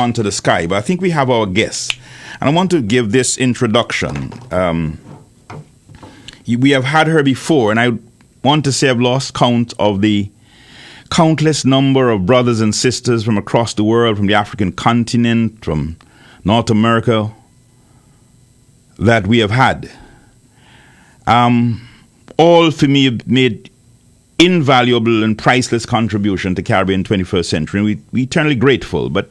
onto the sky, but I think we have our guests. And I want to give this introduction. We have had her before, and I want to say I've lost count of the countless number of brothers and sisters from across the world, from the African continent, from North America, that we have had. All for me made invaluable and priceless contribution to Caribbean 21st century, and we're eternally grateful. But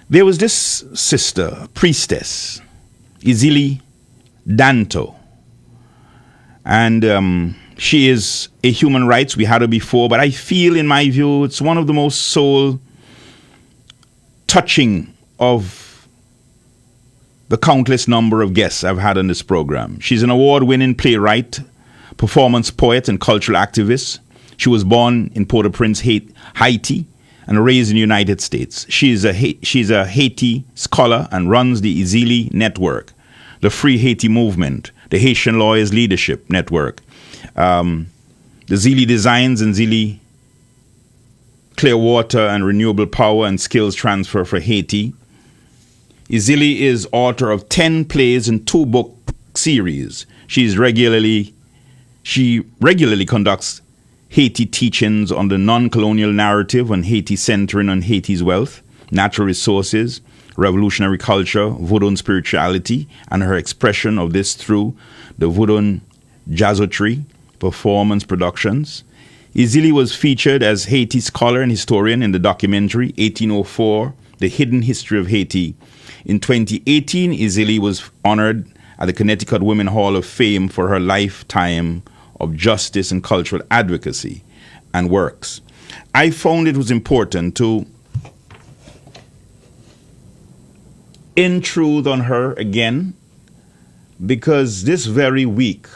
there was this sister, priestess, Èzili Dantò, and she is a human rights. We had her before, but I feel, in my view, it's one of the most soul-touching of the countless number of guests I've had on this program. She's an award-winning playwright, performance poet, and cultural activist. She was born in Port-au-Prince, Haiti, and raised in the United States. She's a Haiti scholar and runs the Èzili Network, the Free Haiti Movement, the Haitian Lawyers Leadership Network, the Èzili Designs and Èzili Clear Water and Renewable Power and Skills Transfer for Haiti. Èzili is author of 10 plays and 2 book series. She regularly conducts Haiti teachings on the non-colonial narrative on Haiti, centering on Haiti's wealth, natural resources, revolutionary culture, voodoo and spirituality, and her expression of this through the voodoo jazzotry performance productions. Èzili was featured as Haiti scholar and historian in the documentary 1804, The Hidden History of Haiti. In 2018, Èzili was honored at the Connecticut Women Hall of Fame for her lifetime of justice and cultural advocacy and works. I found it was important to intrude on her again, because this very week,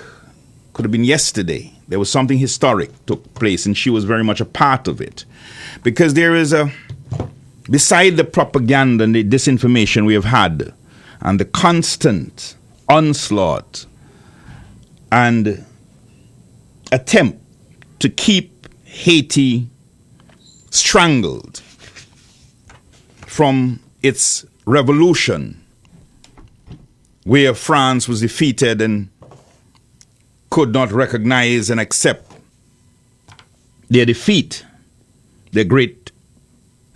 could have been yesterday, there was something historic took place, and she was very much a part of it. Because there is beside the propaganda and the disinformation we have had, and the constant onslaught and attempt to keep Haiti strangled from its revolution, where France was defeated and could not recognize and accept their defeat, their great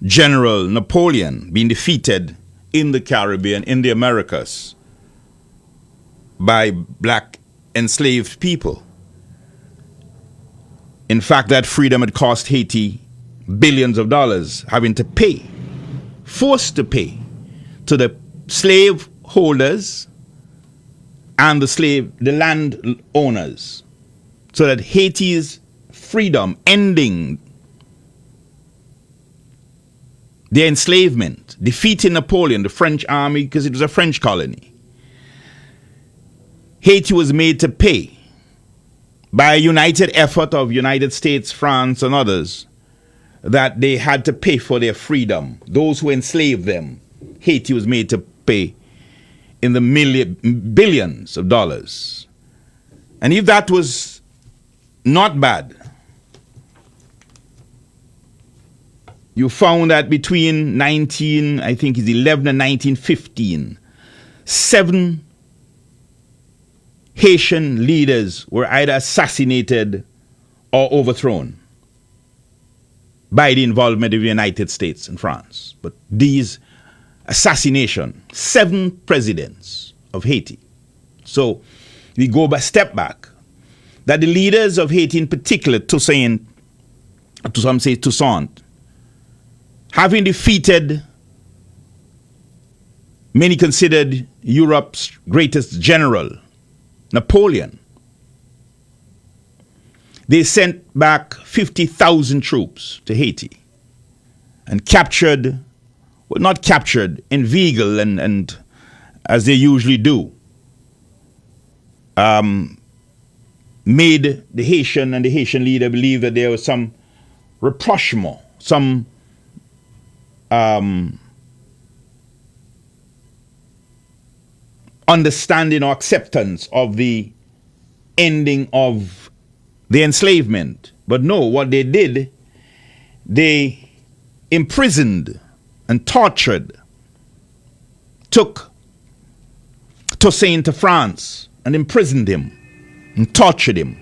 general Napoleon being defeated in the Caribbean, in the Americas, by black enslaved people. In fact, that freedom had cost Haiti billions of dollars, having to pay, forced to pay, to the slave holders and the land owners, so that Haiti's freedom, ending their enslavement, defeating Napoleon, the French army, because it was a French colony, Haiti was made to pay by a united effort of United States, France, and others, that they had to pay for their freedom. Those who enslaved them, Haiti was made to pay in the billions of dollars. And if that was not bad, you found that between 11 and 1915, 7 Haitian leaders were either assassinated or overthrown by the involvement of the United States and France. But these assassination, 7 presidents of Haiti. So we go a step back, that the leaders of Haiti, in particular, Toussaint, having defeated many considered Europe's greatest general, Napoleon, they sent back 50,000 troops to Haiti and captured, well, not captured, inveigled and as they usually do, made the Haitian and the Haitian leader believe that there was some rapprochement, some understanding or acceptance of the ending of the enslavement. But no, what they did, they imprisoned and tortured took Toussaint to France and imprisoned him and tortured him.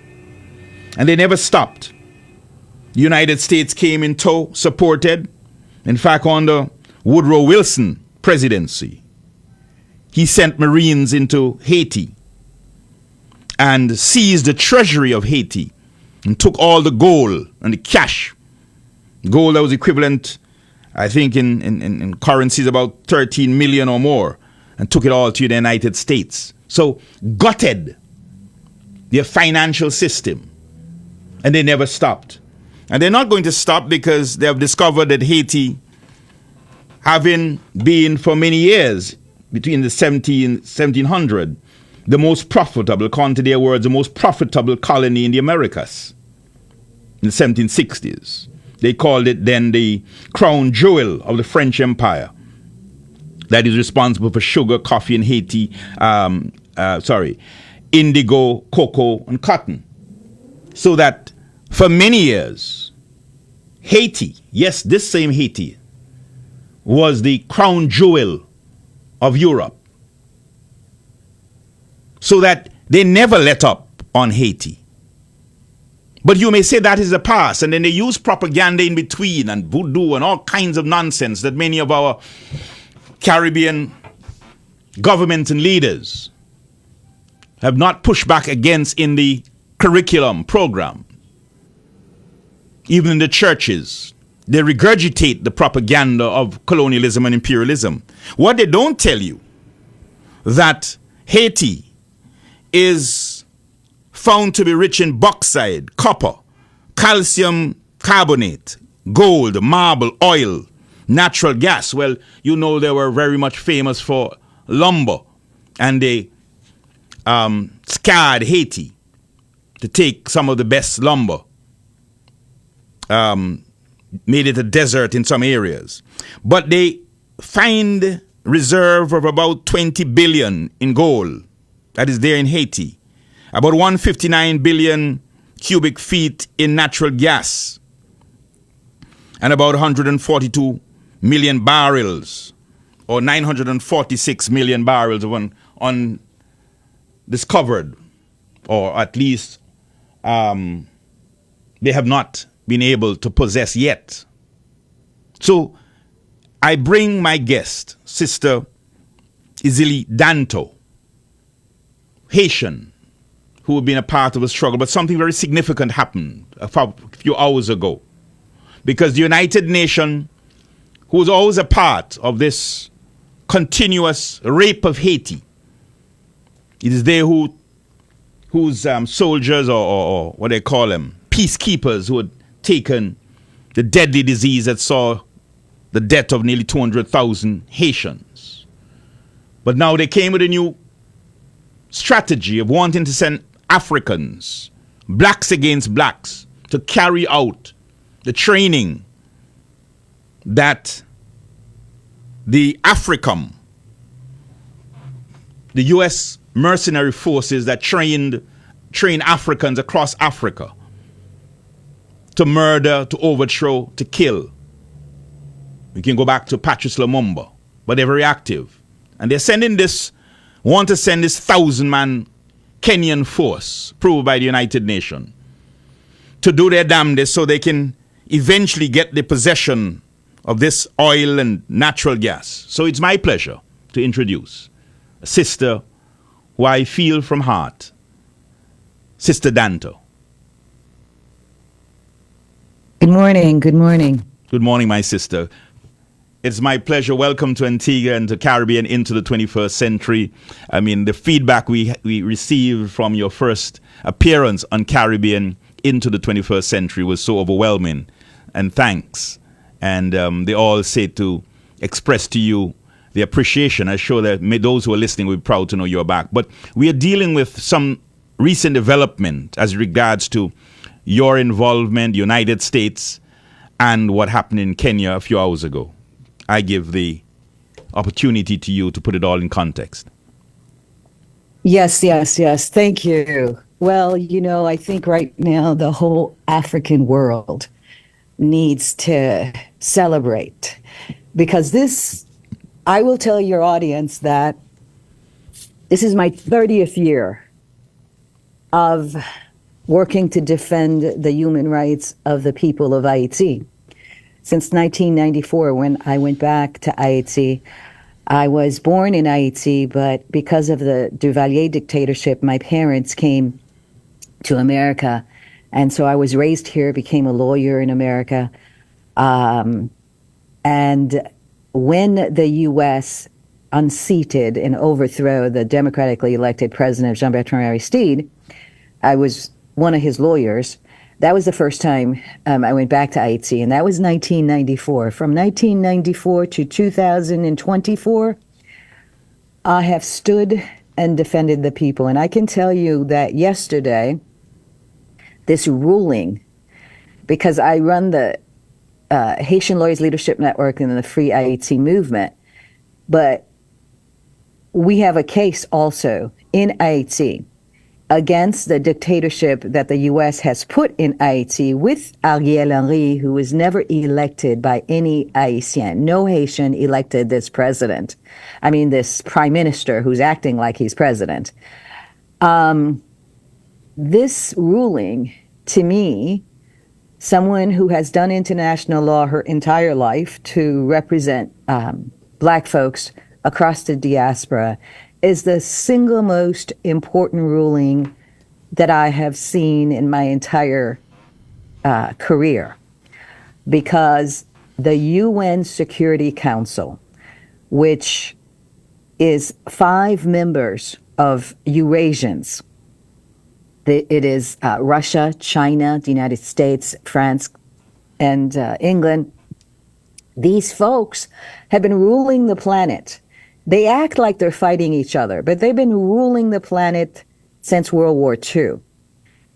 And they never stopped. The United States came in tow, supported. In fact, under Woodrow Wilson presidency, he sent Marines into Haiti and seized the treasury of Haiti and took all the gold and the cash. Gold that was equivalent, I think, in currencies about 13 million or more, and took it all to the United States. So gutted their financial system, and they never stopped. And they're not going to stop because they have discovered that Haiti, having been for many years, between the 1700, the most profitable, according to their words, the most profitable colony in the Americas in the 1760s. They called it then the crown jewel of the French Empire. That is responsible for sugar, coffee, and Haiti, indigo, cocoa, and cotton. So that for many years, Haiti, yes, this same Haiti, was the crown jewel of Europe. So that they never let up on Haiti. But you may say that is the past, and then they use propaganda in between and voodoo and all kinds of nonsense that many of our Caribbean governments and leaders have not pushed back against in the curriculum program. Even in the churches, they regurgitate the propaganda of colonialism and imperialism. What they don't tell you, that Haiti is found to be rich in bauxite, copper, calcium carbonate, gold, marble, oil, natural gas. Well, you know they were very much famous for lumber, and they scarred Haiti to take some of the best lumber, made it a desert in some areas. But they find reserve of about 20 billion in gold that is there in Haiti, about 159 billion cubic feet in natural gas, and about 142 million barrels or 946 million barrels of undiscovered, or at least they have not been able to possess yet. So I bring my guest, Sister Èzili Dantò, Haitian, who had been a part of the struggle, but something very significant happened a few hours ago. Because the United Nations, who was always a part of this continuous rape of Haiti, it is they whose soldiers, or what they call them, peacekeepers, who had taken the deadly disease that saw the death of nearly 200,000 Haitians. But now they came with a new strategy of wanting to send Africans, blacks against blacks, to carry out the training that the AFRICOM, the U.S. mercenary forces that train Africans across Africa, to murder, to overthrow, to kill. We can go back to Patrice Lumumba, but they're very active. And they're want to send this 1,000-man Kenyan force, approved by the United Nations, to do their damnedest so they can eventually get the possession of this oil and natural gas. So it's my pleasure to introduce a sister who I feel from heart, Sister Dantò. Good morning. Good morning. Good morning, my sister. It's my pleasure. Welcome to Antigua and to Caribbean into the 21st century. I mean, the feedback we received from your first appearance on Caribbean into the 21st century was so overwhelming. And thanks. And they all say to express to you the appreciation. I'm sure that those who are listening will be proud to know you're back. But we are dealing with some recent development as regards to your involvement, United States, and what happened in Kenya a few hours ago. I give the opportunity to you to put it all in context. Yes. Thank you. Well, I think right now the whole African world needs to celebrate, because this I will tell your audience that this is my 30th year of working to defend the human rights of the people of Haiti. Since 1994, when I went back to Haiti, I was born in Haiti, but because of the Duvalier dictatorship, my parents came to America. And so I was raised here, became a lawyer in America. And when the U.S. unseated and overthrew the democratically elected president, Jean-Bertrand Aristide, I was one of his lawyers. That was the first time I went back to Haiti, and that was 1994. From 1994 to 2024, I have stood and defended the people. And I can tell you that yesterday, this ruling, because I run the Haitian Lawyers Leadership Network and the Free Haiti movement, but we have a case also in Haiti against the dictatorship that the U.S. has put in Haiti with Ariel Henry, who was never elected by any Haitian. No Haitian elected this president. I mean, this prime minister who's acting like he's president. This ruling, to me, someone who has done international law her entire life to represent Black folks across the diaspora, is the single most important ruling that I have seen in my entire career. Because the UN Security Council, which is 5 members of Eurasians, it is Russia, China, the United States, France, and England. These folks have been ruling the planet. They act like they're fighting each other, but they've been ruling the planet since World War II.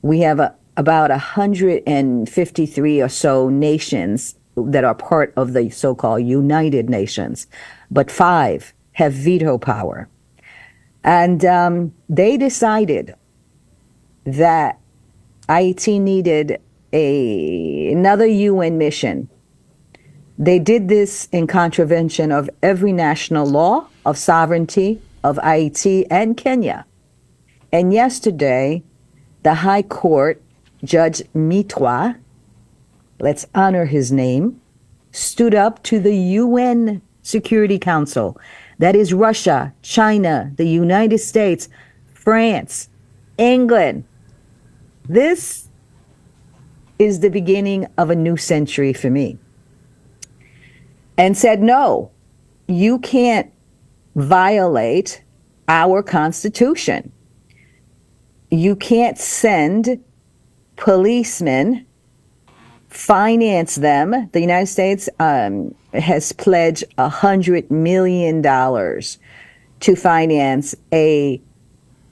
We have about 153 or so nations that are part of the so-called United Nations, but 5 have veto power. And they decided that Haiti needed another UN mission. They did this in contravention of every national law of sovereignty of Haiti and Kenya. And yesterday, the High Court, Judge Mitois, let's honor his name, stood up to the UN Security Council. That is Russia, China, the United States, France, England. This is the beginning of a new century for me. And said, no, you can't violate our Constitution. You can't send policemen, finance them. The United States has pledged $100 million to finance a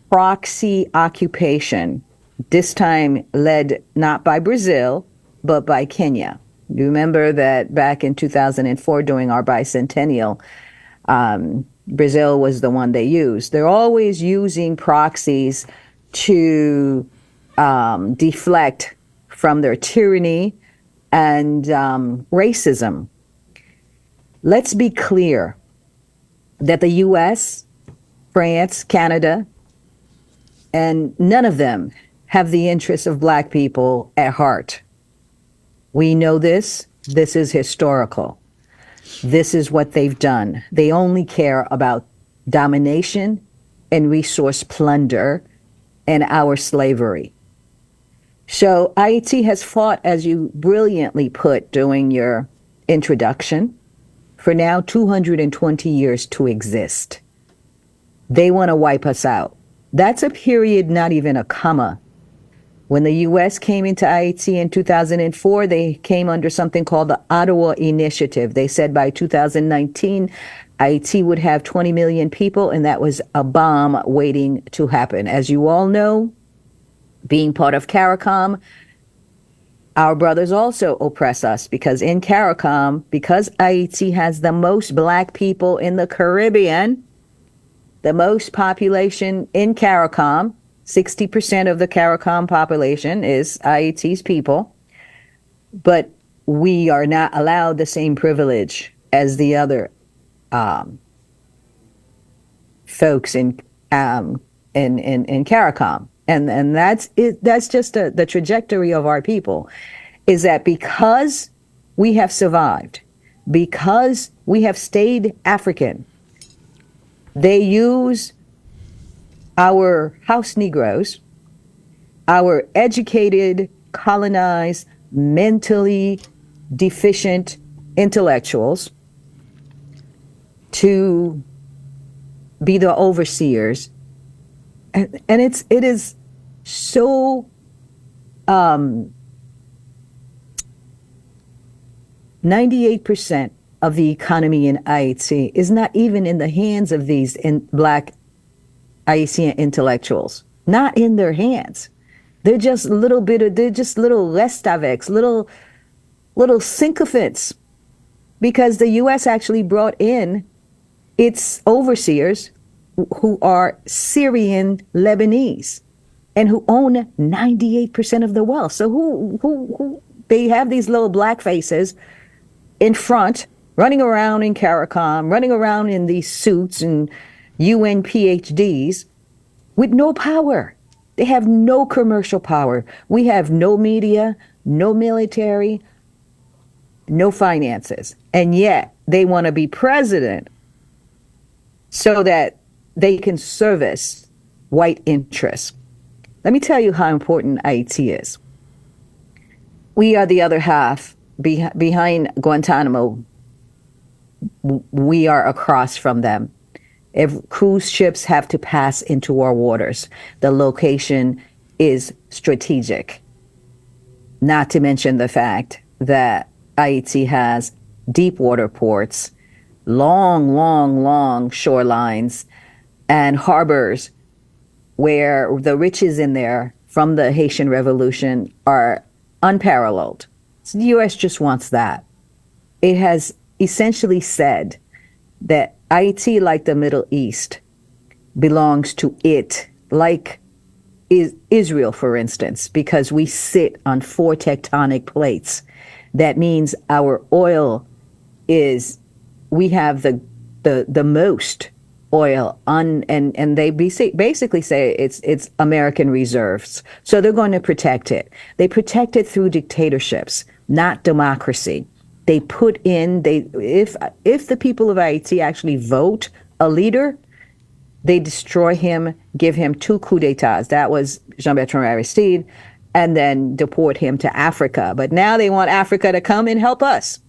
proxy occupation, this time led not by Brazil, but by Kenya. You remember that back in 2004 during our bicentennial, Brazil was the one they used. They're always using proxies to deflect from their tyranny and racism. Let's be clear that the U.S., France, Canada, and none of them have the interests of Black people at heart. We know this. This is historical. This is what they've done. They only care about domination and resource plunder and our slavery. So Haiti has fought, as you brilliantly put during your introduction, for now 220 years to exist. They want to wipe us out. That's a period, not even a comma. When the U.S. came into Haiti in 2004, they came under something called the Ottawa Initiative. They said by 2019, Haiti would have 20 million people, and that was a bomb waiting to happen. As you all know, being part of CARICOM, our brothers also oppress us because in CARICOM, because Haiti has the most Black people in the Caribbean, the most population in CARICOM, 60% of the CARICOM population is Haiti's people, but we are not allowed the same privilege as the other folks in CARICOM. And that's it. That's just the trajectory of our people, is that because we have survived, because we have stayed African, they use our house Negroes, our educated, colonized, mentally deficient intellectuals to be the overseers. And it is so 98% of the economy in Haiti is not even in the hands of these black Haitian intellectuals. Not in their hands. They're just little restavex, little sycophants, because the U.S. actually brought in its overseers who are Syrian Lebanese and who own 98% of the wealth. So who they have these little black faces in front, running around in CARICOM, running around in these suits and UN PhDs with no power. They have no commercial power. We have no media, no military, no finances. And yet they want to be president so that they can service white interests. Let me tell you how important Haiti is. We are the other half behind Guantanamo. We are across from them. If cruise ships have to pass into our waters, the location is strategic. Not to mention the fact that Haiti has deep water ports, long shorelines, and harbors where the riches in there from the Haitian Revolution are unparalleled. So the U.S. just wants that. It has essentially said that Haiti, like the Middle East, belongs to it, like Israel, for instance, because we sit on 4 tectonic plates. That means our oil we have the most oil on, and they basically say it's American reserves. So they're going to protect it. They protect it through dictatorships, not democracy. They put in, if the people of Haiti actually vote a leader, they destroy him, give him 2 coups d'etats. That was Jean-Bertrand Aristide, and then deport him to Africa. But now they want Africa to come and help us.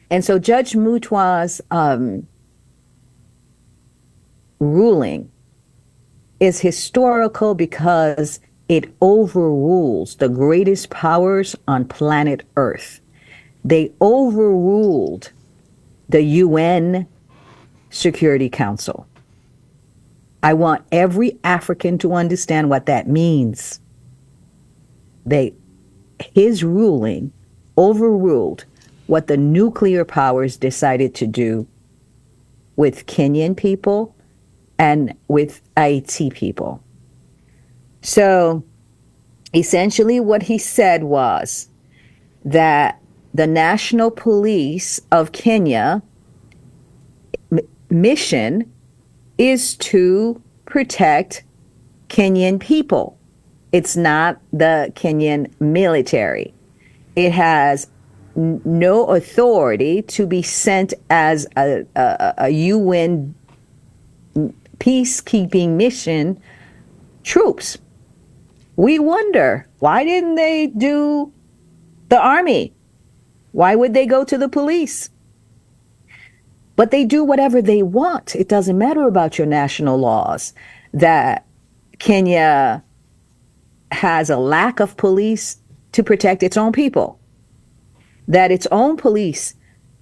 And so Judge Moutoi's ruling is historical because it overrules the greatest powers on planet Earth. They overruled the UN Security Council. I want every African to understand what that means. His ruling overruled what the nuclear powers decided to do with Kenyan people and with Haiti people. So essentially what he said was that the National Police of Kenya mission is to protect Kenyan people. It's not the Kenyan military. It has no authority to be sent as a UN peacekeeping mission troops. We wonder, why didn't they do the army? Why would they go to the police? But they do whatever they want. It doesn't matter about your national laws. That Kenya has a lack of police to protect its own people. That its own police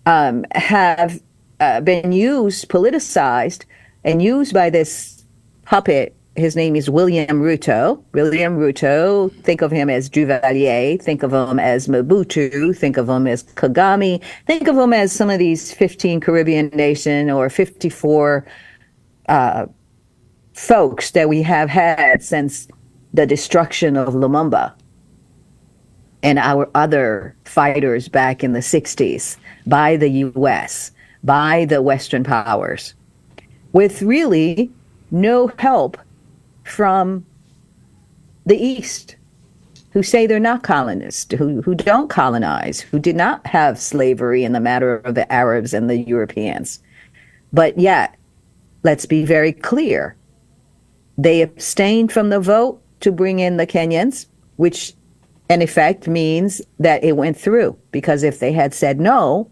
have been politicized, and used by this puppet. His name is William Ruto. William Ruto, think of him as Duvalier, think of him as Mobutu, think of him as Kagame, think of him as some of these 15 Caribbean nation or 54 folks that we have had since the destruction of Lumumba and our other fighters back in the 60s by the U.S., by the Western powers. with really no help from the East, who say they're not colonists, who don't colonize, who did not have slavery in the matter of the Arabs and the Europeans. But yet, let's be very clear, they abstained from the vote to bring in the Kenyans, which in effect means that it went through, because if they had said no,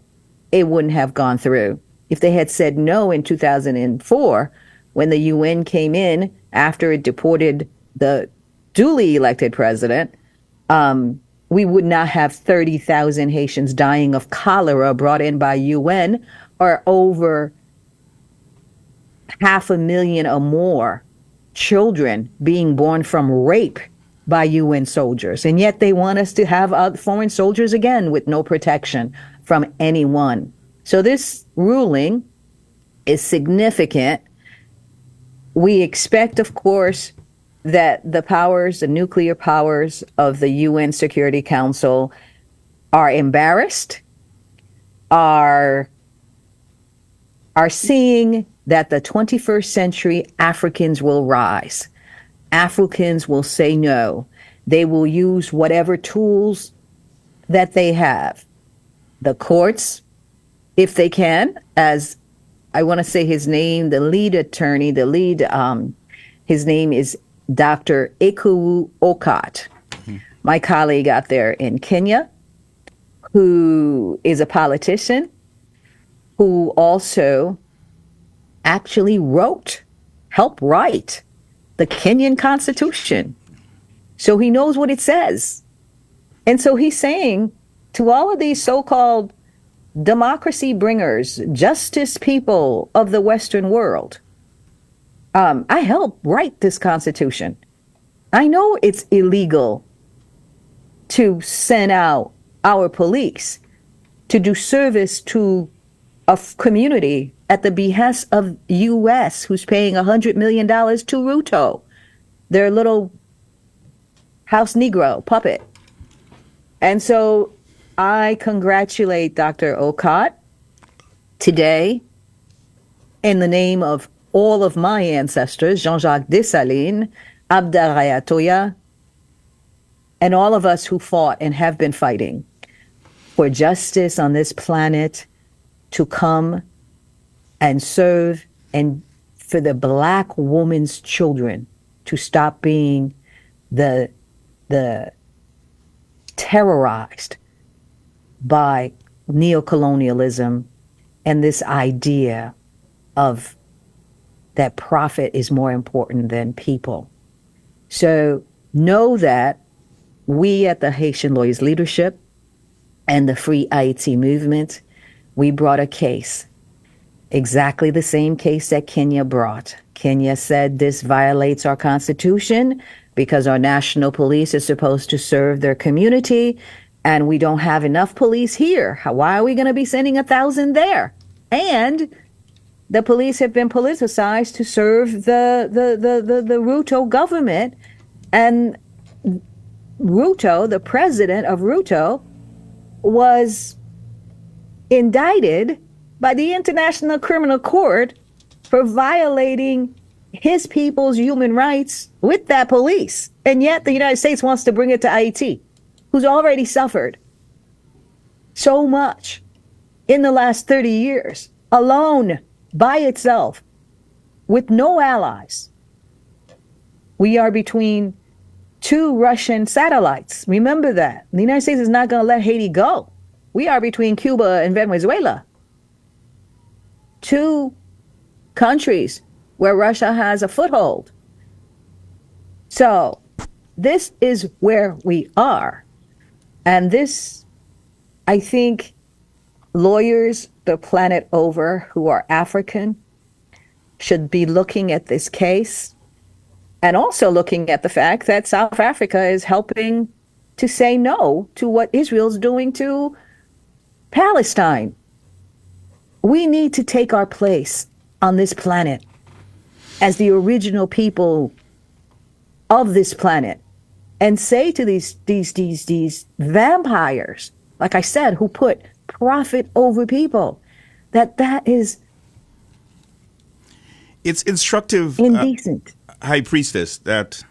it wouldn't have gone through. If they had said no in 2004, when the UN came in after it deported the duly elected president, we would not have 30,000 Haitians dying of cholera brought in by UN, or over 500,000 or more children being born from rape by UN soldiers. And yet they want us to have foreign soldiers again with no protection from anyone. So this ruling is significant. We expect, of course, that the nuclear powers of the UN Security Council are embarrassed, are seeing that the 21st century Africans will rise. Africans will say no. They will use whatever tools that they have. The courts, if they can, as I want to say his name, the lead attorney, his name is Dr. Ekuwu Okot, my colleague out there in Kenya, who is a politician, who also actually helped write the Kenyan Constitution. So he knows what it says. And so he's saying to all of these so-called democracy bringers, justice people of the Western world, I helped write this Constitution. I know it's illegal to send out our police to do service to a community at the behest of U.S., who's paying $100 million to Ruto, their little house Negro puppet. And so I congratulate Dr. Okot today in the name of all of my ancestors, Jean-Jacques Dessalines, Abdaraya Toya, and all of us who fought and have been fighting for justice on this planet to come and serve, and for the Black woman's children to stop being the terrorized by neocolonialism and this idea of that profit is more important than people. So know that we at the Haitian Lawyers Leadership and the Free Haiti movement, we brought a case, exactly the same case that Kenya brought. Kenya said this violates our Constitution because our national police is supposed to serve their community, and we don't have enough police here. Why are we going to be sending 1,000 there? And the police have been politicized to serve the Ruto government. And Ruto, the president of Ruto, was indicted by the International Criminal Court for violating his people's human rights with that police. And yet the United States wants to bring it to Haiti, who's already suffered so much in the last 30 years, alone, by itself, with no allies. We are between two Russian satellites. Remember that. The United States is not going to let Haiti go. We are between Cuba and Venezuela. Two countries where Russia has a foothold. So this is where we are. And this, I think, lawyers the planet over who are African should be looking at this case, and also looking at the fact that South Africa is helping to say no to what Israel's doing to Palestine. We need to take our place on this planet as the original people of this planet and say to these vampires, like I said, who put profit over people, that is It's instructive, Indecent. High Priestess, that...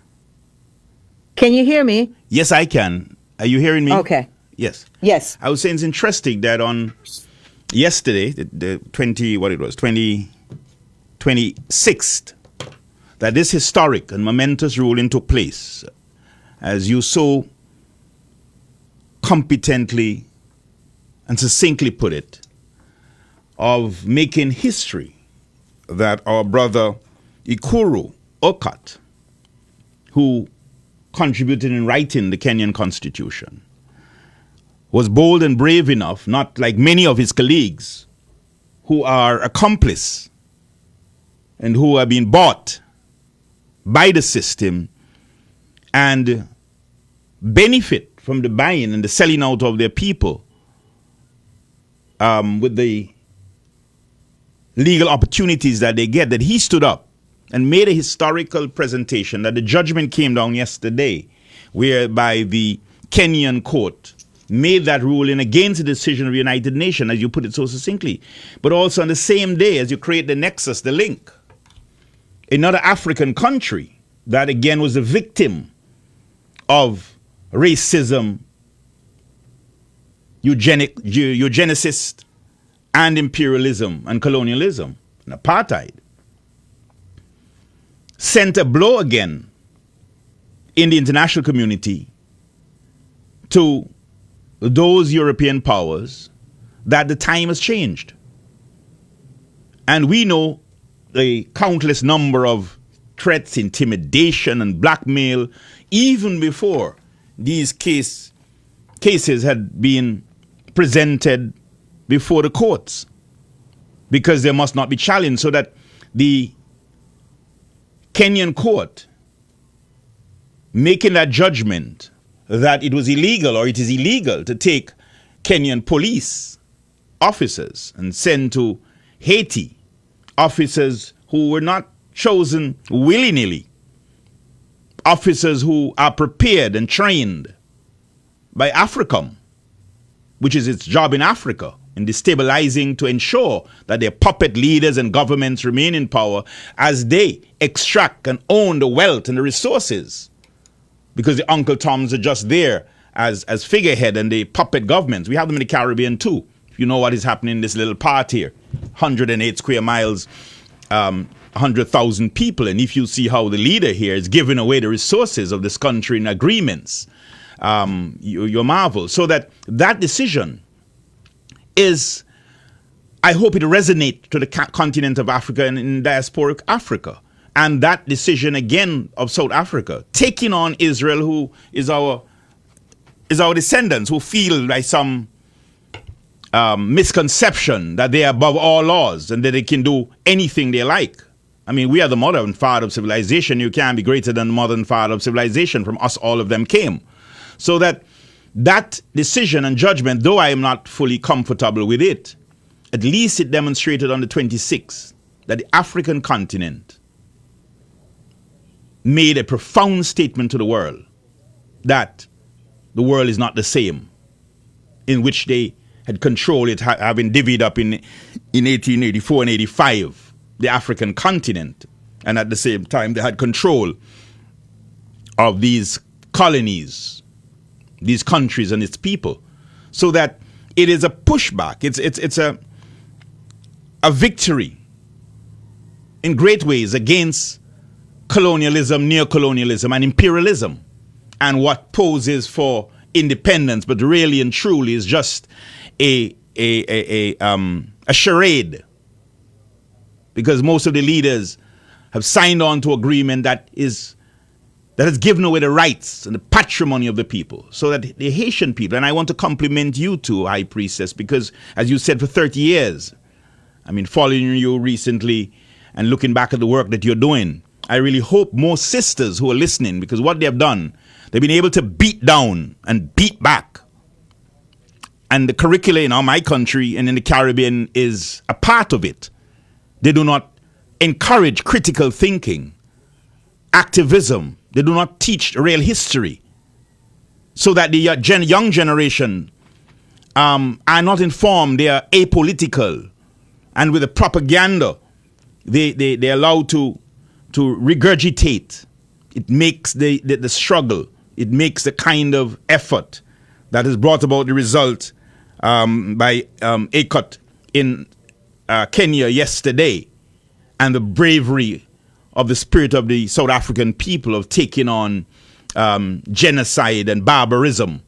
Can you hear me? Yes, I can. Are you hearing me? Okay. Yes. Yes. I was saying it's interesting that on yesterday, the 26th, that this historic and momentous ruling took place, as you so competently and succinctly put it, of making history, that our brother Ikuru Okat, who contributed in writing the Kenyan Constitution, was bold and brave enough, not like many of his colleagues who are accomplice and who have been bought by the system and benefit from the buying and the selling out of their people with the legal opportunities that they get, that he stood up and made a historical presentation, that the judgment came down yesterday, whereby the Kenyan court made that ruling against the decision of the United Nations, as you put it so succinctly. But also on the same day, as you create the nexus, the link, another African country that again was a victim of racism, eugenicist, and imperialism and colonialism and apartheid, sent a blow again in the international community to those European powers that the time has changed. And we know the countless number of threats, intimidation, and blackmail, even before these cases had been presented before the courts, because they must not be challenged, so that the Kenyan court making that judgment that it was illegal, or it is illegal, to take Kenyan police officers and send to Haiti officers who were not chosen willy-nilly, officers who are prepared and trained by AFRICOM, which is its job in Africa, in destabilizing, to ensure that their puppet leaders and governments remain in power as they extract and own the wealth and the resources, because the Uncle Toms are just there as figurehead and the puppet governments. We have them in the Caribbean too. If you know what is happening in this little part here, 108 square miles, 100,000 people. And if you see how the leader here is giving away the resources of this country in agreements, you marvel. So that decision is, I hope it resonates to the continent of Africa and in diasporic Africa. And that decision again of South Africa, taking on Israel, who is our descendants, who feel by some misconception that they are above all laws and that they can do anything they like. I mean, we are the mother and father of civilization. You can't be greater than the mother and father of civilization. From us, all of them came. So that decision and judgment, though I am not fully comfortable with it, at least it demonstrated on the 26th that the African continent made a profound statement to the world that the world is not the same, in which they had controlled it, having divvied up in 1884 and 85, the African continent. And at the same time, they had control of these colonies, these countries and its people. So that it is a pushback. It's a victory in great ways against colonialism, neocolonialism, and imperialism, and what poses for independence, but really and truly is just a charade, because most of the leaders have signed on to agreement that has given away the rights and the patrimony of the people, so that the Haitian people, and I want to compliment you too, High Priestess, because as you said, for 30 years, I mean, following you recently and looking back at the work that you're doing, I really hope more sisters who are listening, because what they have done, they've been able to beat down and beat back. And the curricula in my country and in the Caribbean is a part of it. They do not encourage critical thinking, activism. They do not teach real history, so that the young generation are not informed. They are apolitical. And with the propaganda they're allowed to regurgitate. It makes the struggle. It makes the kind of effort that has brought about the result by ACOT in Kenya yesterday, and the bravery of the spirit of the South African people of taking on genocide and barbarism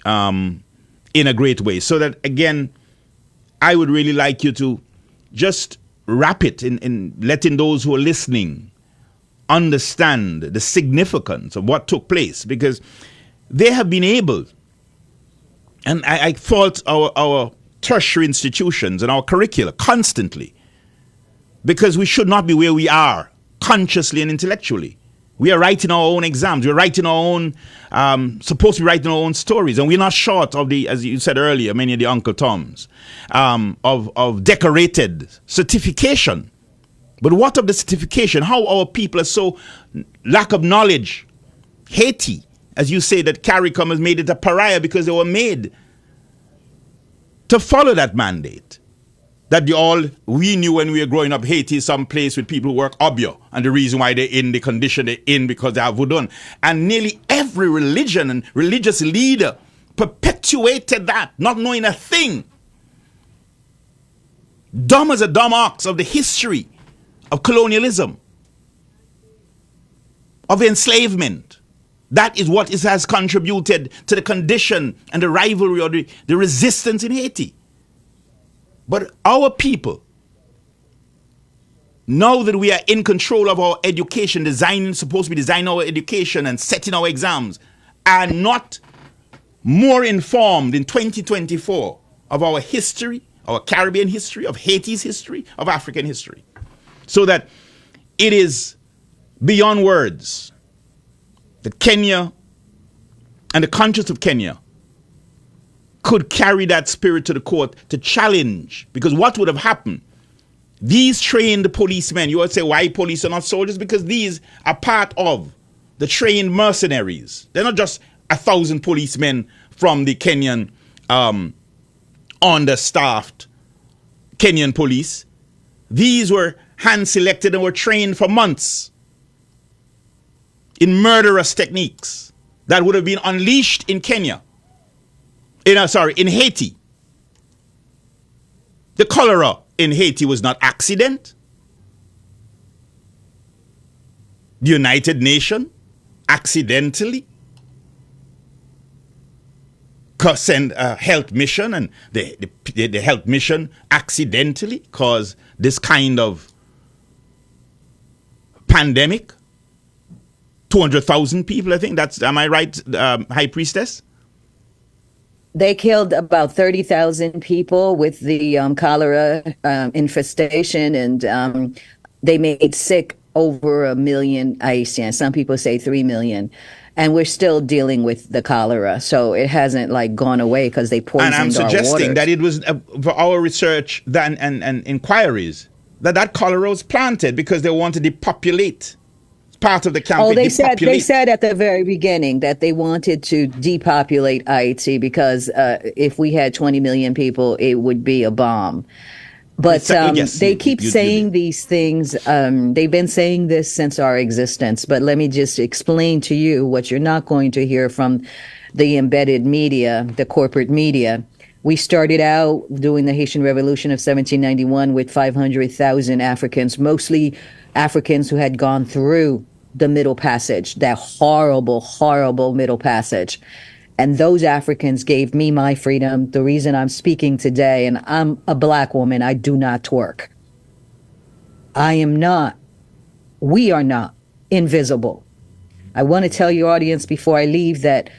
in a great way. So that, again, I would really like you to just wrap it in letting those who are listening understand the significance of what took place, because they have been able, and I fault our tertiary institutions and our curricula constantly, because we should not be where we are consciously and intellectually. We are writing our own exams. We're writing our own, supposed to be writing our own stories. And we're not short of the, as you said earlier, many of the Uncle Toms, of decorated certification. But what of the certification? How our people are so lack of knowledge. Haiti, as you say, that CARICOM has made it a pariah because they were made to follow that mandate. That we knew when we were growing up, Haiti is some place with people who work obio, and the reason why they're in the condition they're in because they have voodoo. And nearly every religion and religious leader perpetuated that, not knowing a thing. Dumb as a dumb ox of the history of colonialism, of enslavement. That is what has contributed to the condition and the rivalry or the resistance in Haiti. But our people, now that we are in control of our education, supposed to be designing our education and setting our exams, are not more informed in 2024 of our history, our Caribbean history, of Haiti's history, of African history. So that it is beyond words that Kenya and the conscience of Kenya could carry that spirit to the court to challenge. Because what would have happened? These trained policemen, you would say, why police are not soldiers? Because these are part of the trained mercenaries. They're not just 1,000 policemen from the Kenyan understaffed Kenyan police. These were hand-selected and were trained for months in murderous techniques that would have been unleashed in Kenya. In Haiti. The cholera in Haiti was not accident. The United Nations accidentally send a health mission, and the health mission accidentally caused this kind of pandemic. 200,000 people, I think. Am I right, High Priestess? They killed about 30,000 people with the cholera infestation, and they made sick over 1 million Haitians. Some people say 3 million. And we're still dealing with the cholera. So it hasn't gone away because they poisoned our water. And I'm suggesting that it was for our research and inquiries that cholera was planted because they wanted to depopulate. Part of the campaign. They said at the very beginning that they wanted to depopulate Haiti because if we had 20 million people, it would be a bomb. But they keep saying these things. They've been saying this since our existence. But let me just explain to you what you're not going to hear from the embedded media, the corporate media. We started out doing the Haitian Revolution of 1791 with 500,000 Africans, mostly Africans who had gone through the Middle Passage, that horrible, horrible Middle Passage. And those Africans gave me my freedom. The reason I'm speaking today, and I'm a black woman, I do not twerk. We are not invisible. I want to tell your audience before I leave that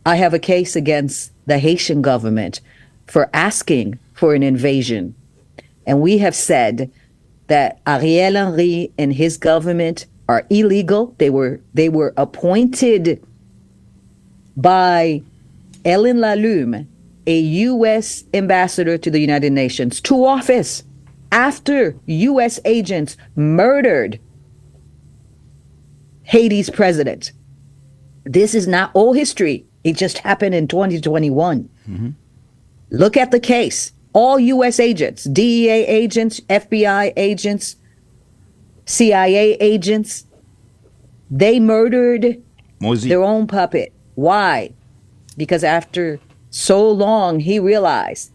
I have a case against the Haitian government for asking for an invasion. And we have said that Ariel Henry and his government are illegal. They were appointed by Ellen Lalume, a U.S. ambassador to the United Nations, to office after U.S. agents murdered Haiti's president. This is not old history. It just happened in 2021. Mm-hmm. Look at the case. All U.S. agents, DEA agents, FBI agents, CIA agents. They murdered Mosey. their own puppet. Why? Because after so long, he realized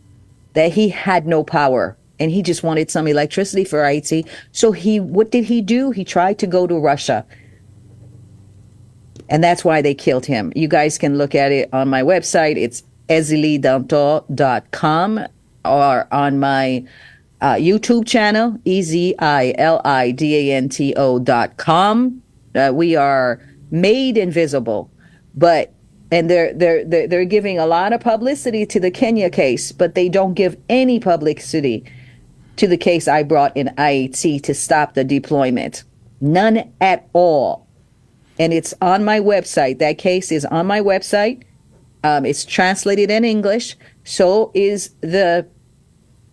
that he had no power and he just wanted some electricity for Haiti. So what did he do? He tried to go to Russia. And that's why they killed him. You guys can look at it on my website. It's EziliDantò.com, or on my YouTube channel, EziliDanto.com. We are made invisible, and they're giving a lot of publicity to the Kenya case, but they don't give any publicity to the case I brought in Haiti to stop the deployment. None at all. And it's on my website. That case is on my website. It's translated in English. So is the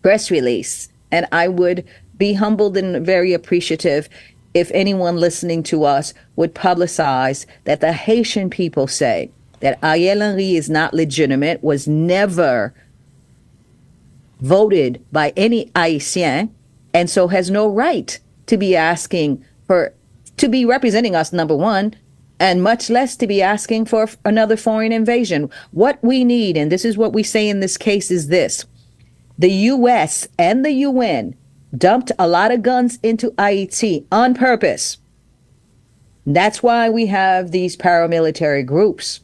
press release. And I would be humbled and very appreciative if anyone listening to us would publicize that the Haitian people say that Ariel Henry is not legitimate, was never voted by any Haitien, and so has no right to be to be representing us, number one, and much less to be asking for another foreign invasion. What we need, and this is what we say in this case, is this. The U.S. and the UN dumped a lot of guns into Haiti on purpose. That's why we have these paramilitary groups.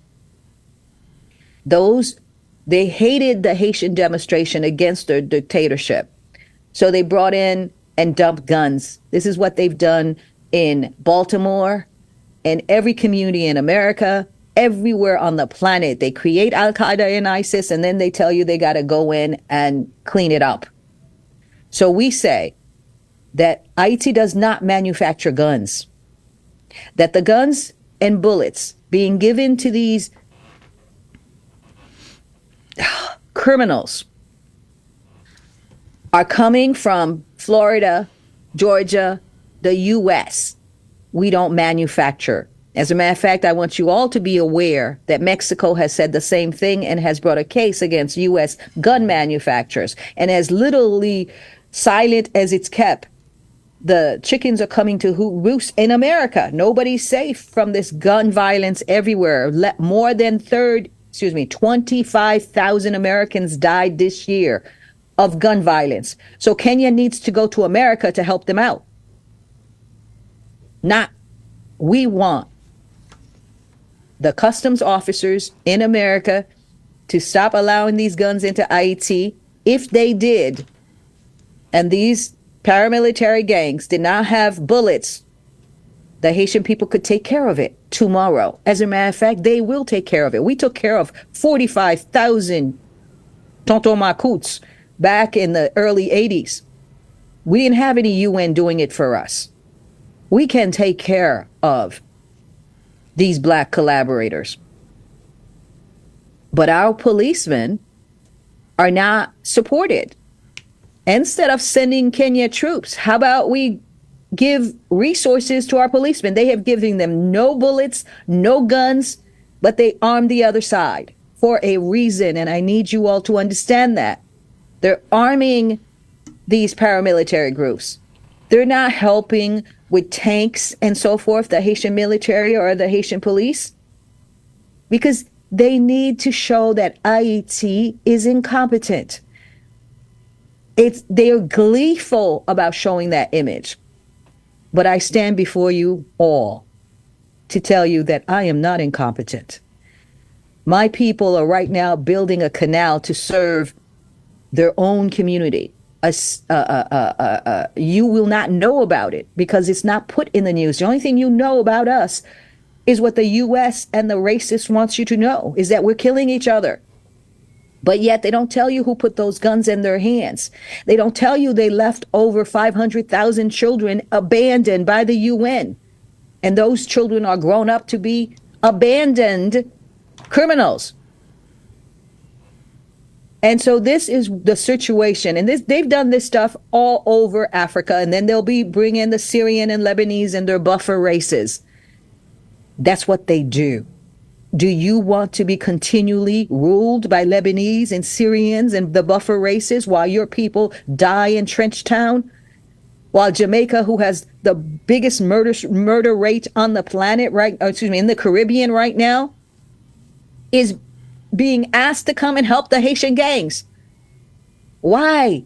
They hated the Haitian demonstration against their dictatorship. So they brought in and dumped guns. This is what they've done in Baltimore, in every community in America, everywhere on the planet. They create Al-Qaeda and ISIS, and then they tell you they got to go in and clean it up. So we say that Haiti does not manufacture guns, that the guns and bullets being given to these criminals are coming from Florida, Georgia, the U.S. We don't manufacture. As a matter of fact, I want you all to be aware that Mexico has said the same thing and has brought a case against U.S. gun manufacturers. And as literally silent as it's kept, the chickens are coming to roost in America. Nobody's safe from this gun violence everywhere. More than 25,000 Americans died this year of gun violence. So Kenya needs to go to America to help them out. We want the customs officers in America to stop allowing these guns into Haiti. If they did, and these paramilitary gangs did not have bullets, the Haitian people could take care of it tomorrow. As a matter of fact, they will take care of it. We took care of 45,000 Tonton Makouts back in the early 80s. We didn't have any UN doing it for us. We can take care of these black collaborators. But our policemen are not supported. Instead of sending Kenya troops, how about we give resources to our policemen? They have given them no bullets, no guns, but they arm the other side for a reason. And I need you all to understand that. They're arming these paramilitary groups. They're not helping with tanks and so forth, the Haitian military or the Haitian police, because they need to show that Haiti is incompetent. They are gleeful about showing that image. But I stand before you all to tell you that I am not incompetent. My people are right now building a canal to serve their own community. You will not know about it because it's not put in the news. The only thing you know about us is what the U.S. and the racists wants you to know, is that we're killing each other. But yet they don't tell you who put those guns in their hands. They don't tell you they left over 500,000 children abandoned by the UN. And those children are grown up to be abandoned criminals. And so this is the situation. And they've done this stuff all over Africa. And then they'll be bringing the Syrian and Lebanese and their buffer races. That's what they do. Do you want to be continually ruled by Lebanese and Syrians and the buffer races while your people die in Trench Town? while Jamaica, who has the biggest murder rate on the planet, in the Caribbean right now, is being asked to come and help the Haitian gangs. Why?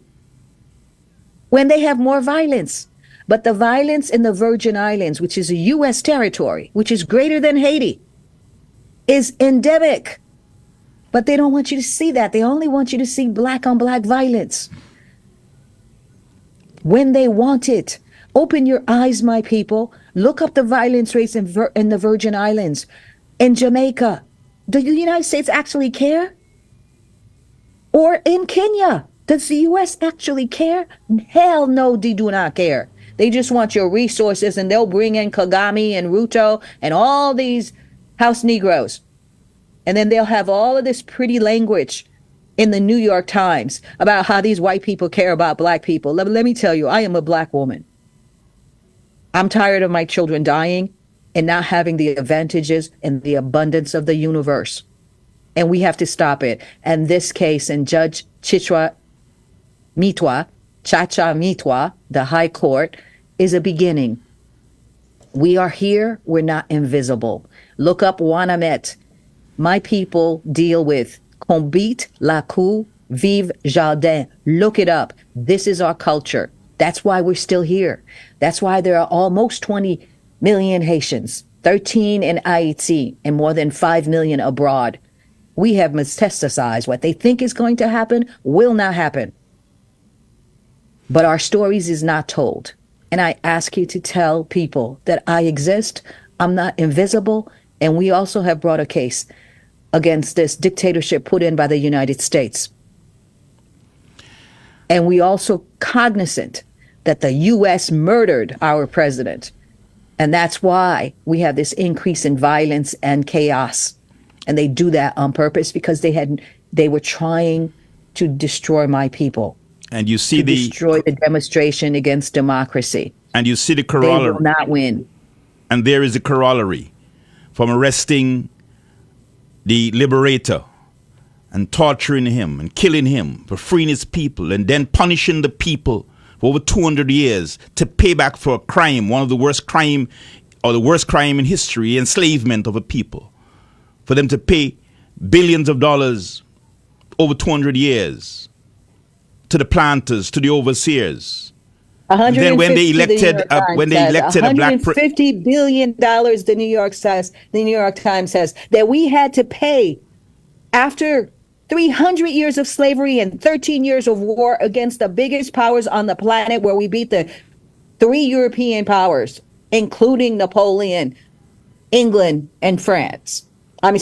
When they have more violence. But the violence in the Virgin Islands, which is a U.S. territory, which is greater than Haiti, is endemic. But they don't want you to see that. They only want you to see black on black violence. When they want it, open your eyes, my people. Look up the violence rates in the Virgin Islands, in Jamaica. Do the United States actually care? Or in Kenya, does the U.S. actually care? Hell no, they do not care. They just want your resources, and they'll bring in Kagame and Ruto and all these house Negroes. And then they'll have all of this pretty language in the New York Times about how these white people care about black people. Let me tell you, I am a black woman. I'm tired of my children dying and not having the advantages and the abundance of the universe. And we have to stop it. And this case, and Judge Chacha Mitwa, the High Court, is a beginning. We are here. We're not invisible. Look up Wanamet. My people deal with Combit, Lakou, Vive, Jardin. Look it up. This is our culture. That's why we're still here. That's why there are almost 20 million Haitians, 13 in Haiti, and more than 5 million abroad. We have metastasized. What they think is going to happen will not happen. But our stories is not told. And I ask you to tell people that I exist. I'm not invisible. And we also have brought a case against this dictatorship put in by the United States. And we also cognizant that the U.S. murdered our president. And that's why we have this increase in violence and chaos. And they do that on purpose because they were trying to destroy my people. And you see destroy the demonstration against democracy. And you see the corollary. They will not win. And there is a corollary from arresting the liberator and torturing him and killing him for freeing his people, and then punishing the people for over 200 years to pay back for a crime, one of the worst crime, or the worst crime in history, enslavement of a people. For them to pay billions of dollars over 200 years to the planters, to the overseers. And then when they elected a black $150 billion, the New York Times says that we had to pay after 300 years of slavery and 13 years of war against the biggest powers on the planet, where we beat the 3 European powers, including Napoleon, England, and France. In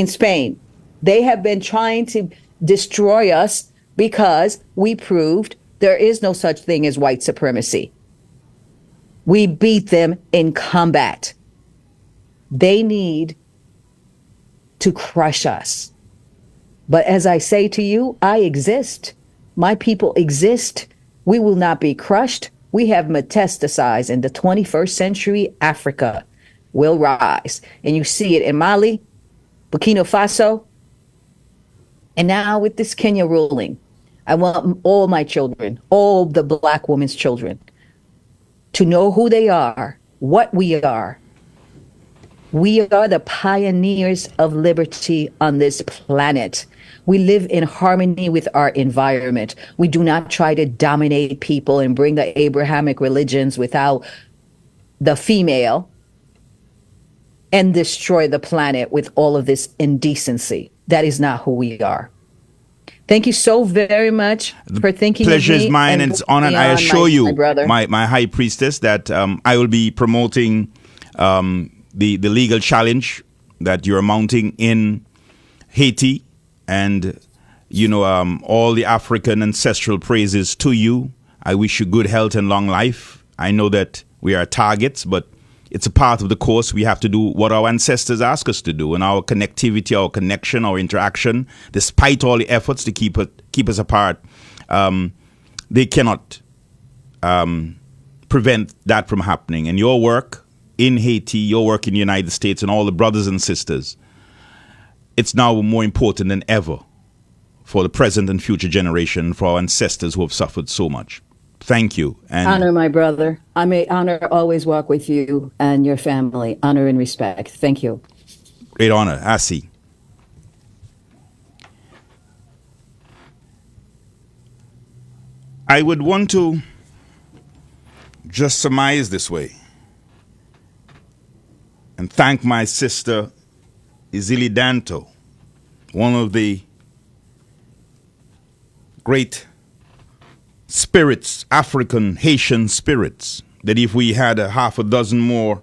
Spain. They have been trying to destroy us because we proved there is no such thing as white supremacy. We beat them in combat. They need to crush us. But as I say to you, I exist. My people exist. We will not be crushed. We have metastasized in the 21st century. Africa will rise. And you see it in Mali, Burkina Faso, and now with this Kenya ruling. I want all my children, all the black women's children, to know who they are, what we are. We are the pioneers of liberty on this planet. We live in harmony with our environment. We do not try to dominate people and bring the Abrahamic religions without the female and destroy the planet with all of this indecency. That is not who we are. Thank you so very much for thinking of me. Pleasure is mine, and it's honor. I assure you, my high priestess, that I will be promoting the legal challenge that you're mounting in Haiti, and all the African ancestral praises to you. I wish you good health and long life. I know that we are targets, but it's a part of the course. We have to do what our ancestors ask us to do, and our connectivity, our connection, our interaction, despite all the efforts to keep us apart, they cannot prevent that from happening. And your work in Haiti, your work in the United States, and all the brothers and sisters, it's now more important than ever for the present and future generation, for our ancestors who have suffered so much. Thank you. And Honor, my brother. I may honor always walk with you and your family. Honor and respect. Thank you. great honor. I see. I would want to just surmise this way and thank my sister Èzili Dantò, one of the great spirits, African Haitian spirits, that if we had a half a dozen more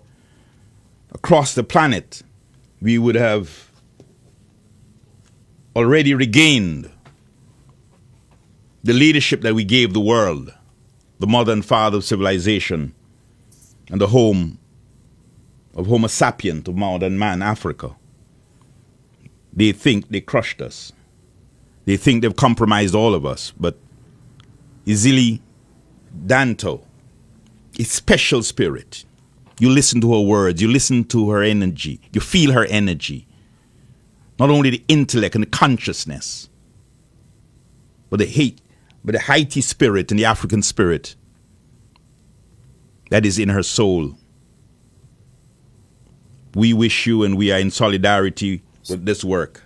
across the planet, we would have already regained the leadership that we gave the world, the mother and father of civilization, and the home of Homo sapien, of modern man, Africa. They think they crushed us. They think they've compromised all of us. But Èzili Dantò, a special spirit. You listen to her words, you listen to her energy, you feel her energy. Not only the intellect and the consciousness, but the Haiti spirit and the African spirit that is in her soul. We wish you, and we are in solidarity with this work.